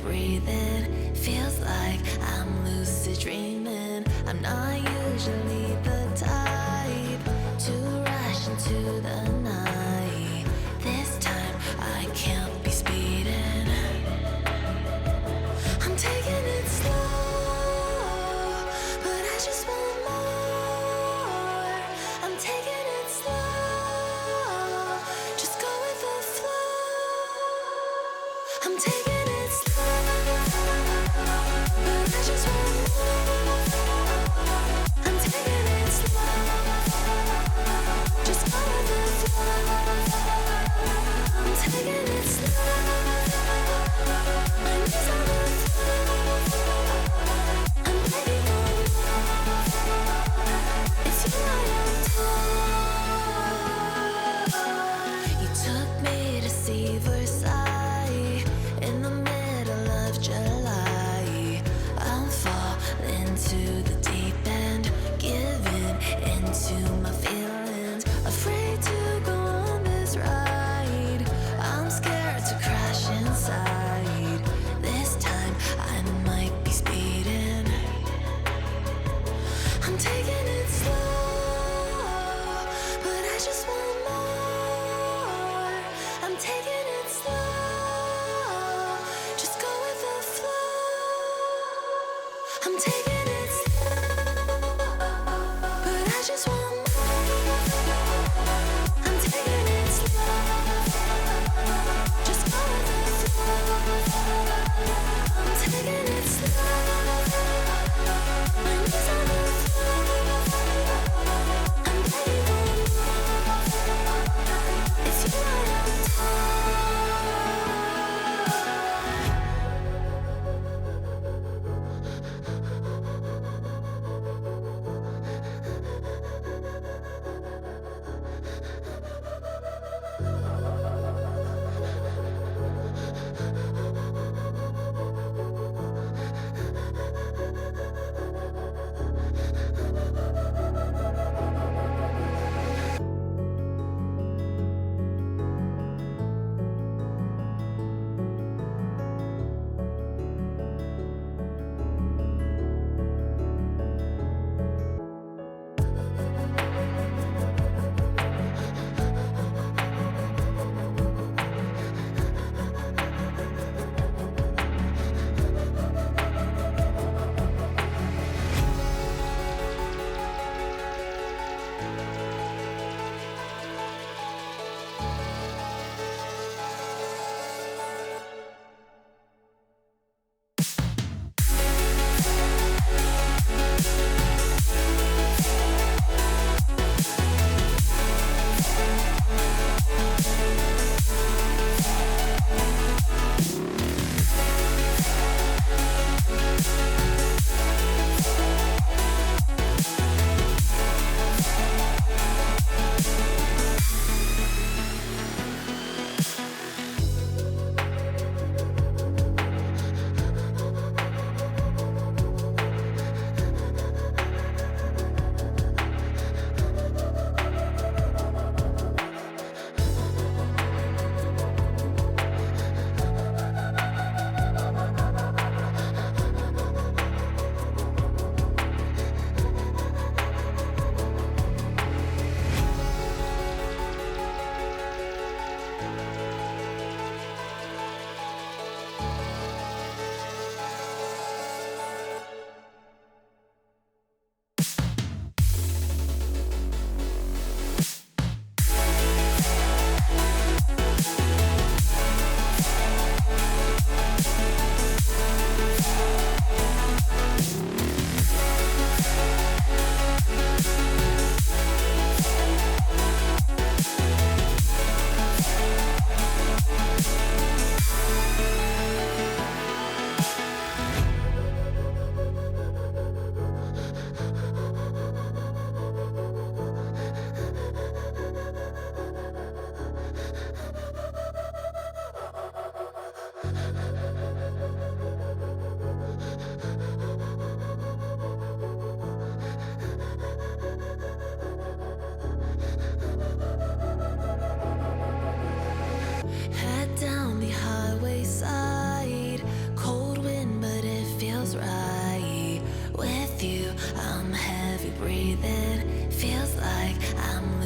breathing. Feels like I'm lucid dreaming. I'm not usually the type to rush into the night. This time I can't be speeding. I'm taking it slow, but I just want more. I'm taking it slow, just go with the flow. I'm taking it slow, but I just want more. I'm taking it slow, just go with the flow. I'm taking it slow, my knees on the floor. I'm begging for more. It's you I adore. You took me to see Versailles in the middle of July. I'm falling to the deep end, giving into my feelings, afraid to go on this ride. I'm scared to crash inside. This time I might be speeding. I'm taking it slow, but I just want more. I'm taking it slow, just go with the flow. I'm taking it slow, but I just want more. I'm taking it slow, just go with the flow. I'm taking it slow, my knees on the floor. I'm begging for more. It's you I adore. breathing. Feels like I'm